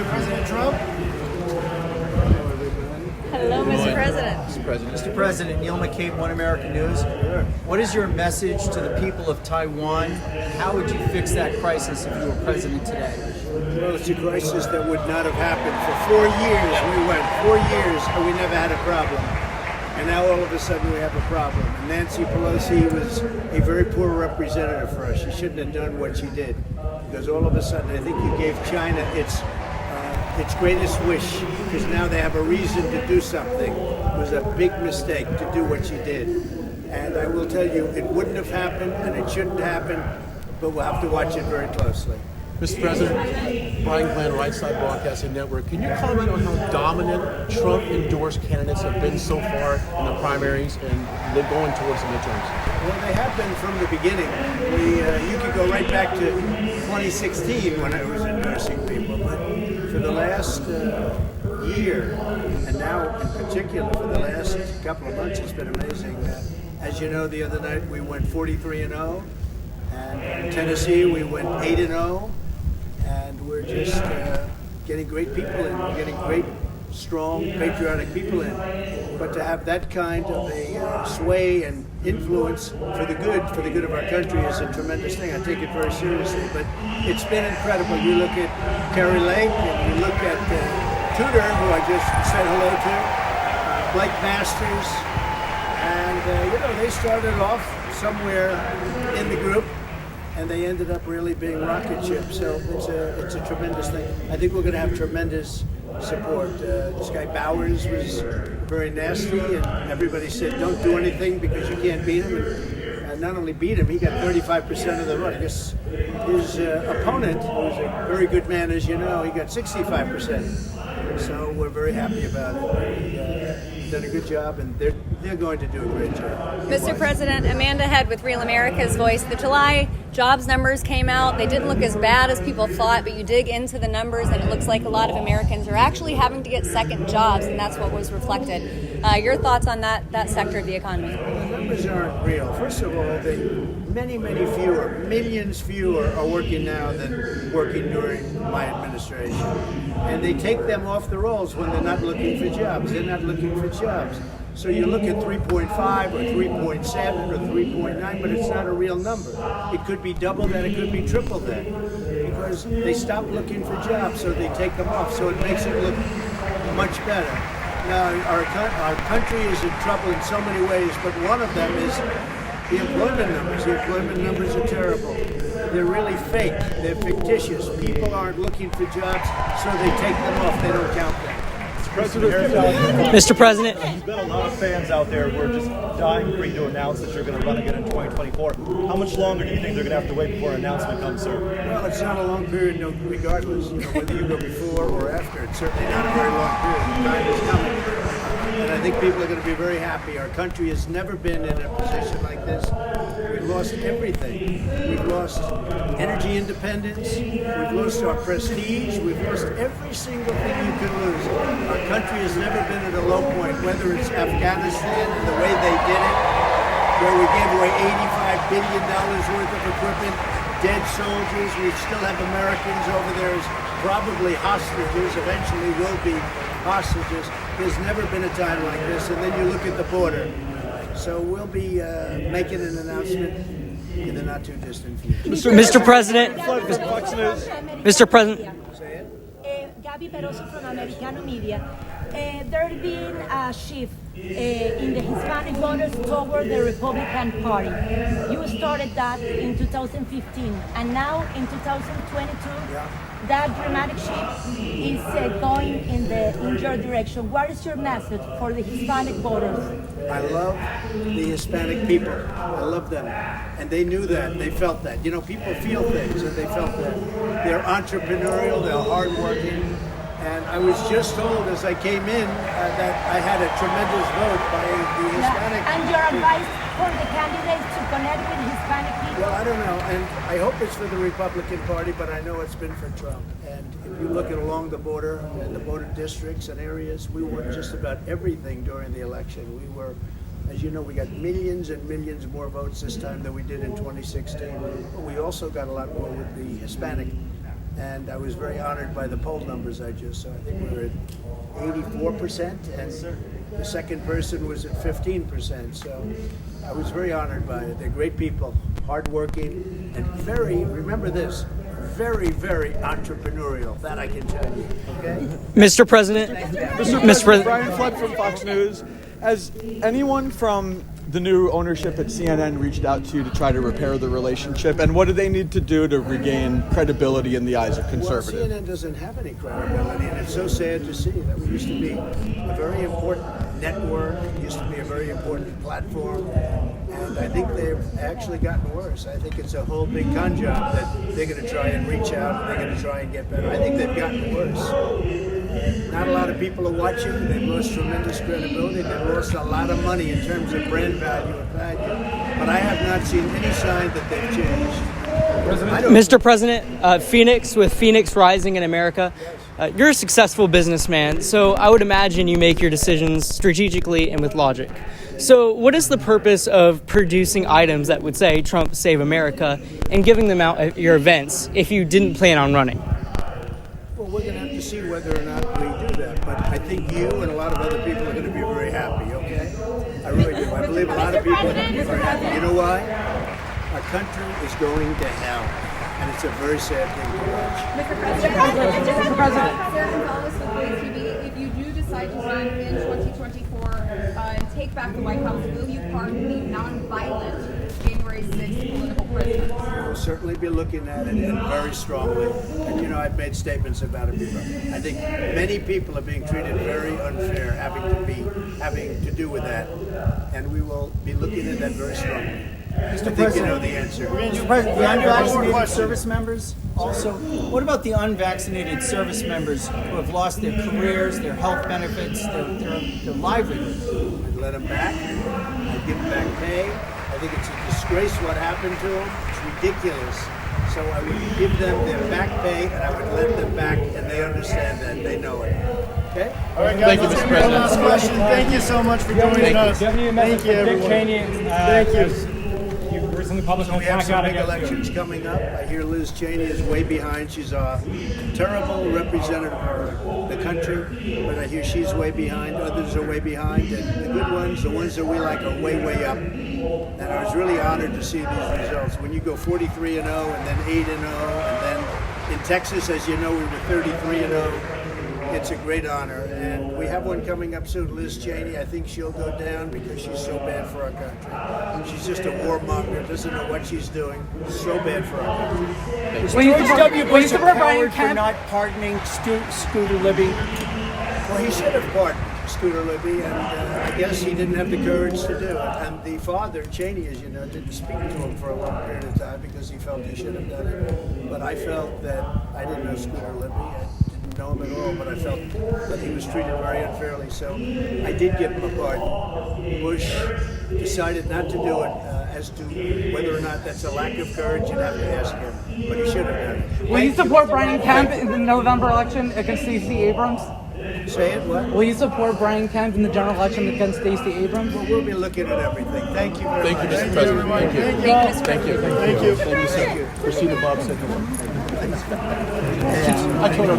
President Trump. Hello, Mr. President. Mr. President, Neil McCabe, One American News. What is your message to the people of Taiwan? How would you fix that crisis if you were president today? Well, it's a crisis that would not have happened. For 4 years we went, 4 years, and we never had a problem. And now all of a sudden we have a problem. And Nancy Pelosi was a very poor representative for us. She shouldn't have done what she did. Because all of a sudden, I think you gave China its greatest wish, because now they have a reason to do something. It was a big mistake to do what she did. And I will tell you, it wouldn't have happened, and it shouldn't happen, but we'll have to watch it very closely. Mr. President, Brian Glenn, Right Side Broadcasting Network, can you comment on how dominant Trump-endorsed candidates have been so far in the primaries and they're going towards the midterms? Well, they have been from the beginning. You could go right back to 2016 when I was endorsing people, but for the last year, and now in particular for the last couple of months, it's been amazing. As you know, the other night we went 43-0, and in Tennessee we went 8-0. And we're just getting great people in. We're getting great, strong, patriotic people in. But to have that kind of a sway and influence for the good of our country is a tremendous thing. I take it very seriously. But it's been incredible. You look at Carrie Lake, and you look at Tudor, who I just said hello to, Blake Masters, and they started off somewhere in the group, and they ended up really being rocket ships. So it's a tremendous thing. I think we're going to have tremendous support. This guy Bowers was very nasty, and everybody said don't do anything because you can't beat him. And not only beat him, he got 35% of the vote. I guess his opponent, who's a very good man, as you know, he got 65%. So we're very happy about it. They've done a good job, and they're going to do a great job. Mr. President, Amanda Head with Real America's Voice. The July jobs numbers came out. They didn't look as bad as people thought, but you dig into the numbers and it looks like a lot of Americans are actually having to get second jobs, and that's what was reflected. Your thoughts on that sector of the economy? The numbers aren't real. First of all, many fewer, millions fewer are working now than working during my administration. And they take them off the rolls when they're not looking for jobs. They're not looking for jobs. So you look at 3.5 or 3.7 or 3.9, but it's not a real number. It could be double that, it could be triple that, because they stop looking for jobs, so they take them off. So it makes it look much better. Now, our country is in trouble in so many ways, but one of them is the employment numbers. The employment numbers are terrible. They're really fake. They're fictitious. People aren't looking for jobs, so they take them off. They don't count them. Mr. President. There's been a lot of fans out there who are just dying for you to announce that you're going to run again in 2024. How much longer do you think they're going to have to wait before an announcement comes, sir? Well, it's not a long period, regardless. Whether you go before or after, it's certainly not a very long period. The time is coming. And I think people are going to be very happy. Our country has never been in a position like this. We've lost everything. We've lost energy independence. We've lost our prestige. We've lost every single thing you could lose. Our country has never been at a low point, whether it's Afghanistan and the way they did it, where we gave away $85 billion worth of equipment, dead soldiers. We still have Americans over there as probably hostages, eventually will be hostages. There's never been a time like this. And then you look at the border. So we'll be making an announcement in the not too distant future. Mr. President. Mr. President. Say it. Gabby Peroso from Americano Media. There's been a shift in the Hispanic voters toward the Republican Party. You started that in 2015, and now in 2022, that dramatic shift is going in your direction. What is your message for the Hispanic voters? I love the Hispanic people. I love them. And they knew that. They felt that. People feel things, and they felt that. They're entrepreneurial, they're hardworking. And I was just told as I came in that I had a tremendous vote by the Hispanic people. And your advice for the candidates to connect with Hispanic people? Well, I don't know. And I hope it's for the Republican Party, but I know it's been for Trump. And if you look at along the border and the border districts and areas, we won just about everything during the election. We were, as you know, we got millions and millions more votes this time than we did in 2016. But we also got a lot more with the Hispanic. and I was very honored by the poll numbers I just saw. I think we were at 84%, and the second person was at 15%. So I was very honored by it. They're great people, hardworking, and remember this, very, very entrepreneurial. That I can tell you. Okay. Mr. President. Mr. President. Brian Flood from Fox News. Has anyone from the new ownership at CNN reached out to you to try to repair the relationship? And what do they need to do to regain credibility in the eyes of conservatives? Well, CNN doesn't have any credibility, and it's so sad to see that we used to be a very important network, used to be a very important platform, and I think they've actually gotten worse. I think it's a whole big con job that they're going to try and reach out, and they're going to try and get better. I think they've gotten worse. Not a lot of people are watching. They've lost tremendous credibility. They've lost a lot of money in terms of brand value and value. But I have not seen any sign that they've changed. Mr. President, Phoenix with Phoenix Rising in America. You're a successful businessman, so I would imagine you make your decisions strategically and with logic. So what is the purpose of producing items that would say Trump Save America and giving them out at your events if you didn't plan on running? Well, we're going to have to see whether or not we do that. But I think you and a lot of other people are going to be very happy, okay? I really do. I believe a lot of people are going to be very happy. You know why? Our country is going to hell. And it's a very sad thing to watch. Mr. President. Sarah Gonzalez with Blaze TV. If you do decide to run in 2024 and take back the White House, will you pardon the non-violent January 6th political prisoners? We'll certainly be looking at it and very strongly. And you know, I've made statements about it before. I think many people are being treated very unfair, having to do with that. And we will be looking at that very strongly. Mr. I think President, you know the answer. Mr. President, the unvaccinated service members also. What about the unvaccinated service members who have lost their careers, their health benefits, their livelihoods? I'd let them back. I'd give them back pay. I think it's a disgrace what happened to them. It's ridiculous. So I would give them their back pay, and I would let them back, and they understand that. They know it. Okay? All right, guys. Thank you, Let's Mr. get one President. last question. Thank you so much for joining us. Do you have any message Thank you, for Dick everyone. Cheney? Thank you. You recently published So a we have some blackout big against elections coming up. I hear Liz Cheney is way behind. She's a terrible representative of the country, but I hear she's way behind. Others are way behind, and the good ones, the ones that we like, are way, way up. And I was really honored to see these results. When you go 43-0 and then 8-0, and then in Texas, as you know, we were 33-0. It's a great honor, and we have one coming up soon. Liz Cheney, I think she'll go down because she's so bad for our country. She's just a warmonger, doesn't know what she's doing. So bad for our country. George W. Bush a coward for not pardoning Scooter Libby? Well, he should have pardoned Scooter Libby, and I guess he didn't have the courage to do it. And the father, Cheney, as you know, didn't speak to him for a long period of time because he felt he should have done it. But I felt that I didn't know Scooter Libby. I didn't know him at all, but I felt that he was treated very unfairly. So I did give him a pardon. Bush decided not to do it. As to whether or not that's a lack of courage, you'd have to ask him. But he should have done it. Will you support Brian Kemp in the November election against Stacey Abrams? Say it, what? Will you support Brian Kemp in the general election against Stacey Abrams? Well, we'll be looking at everything. Thank you very Thank much. you, Mr. President. Thank you. Thank you. Thank you. Thank you. Thank you, sir. Christina Bob said I told her.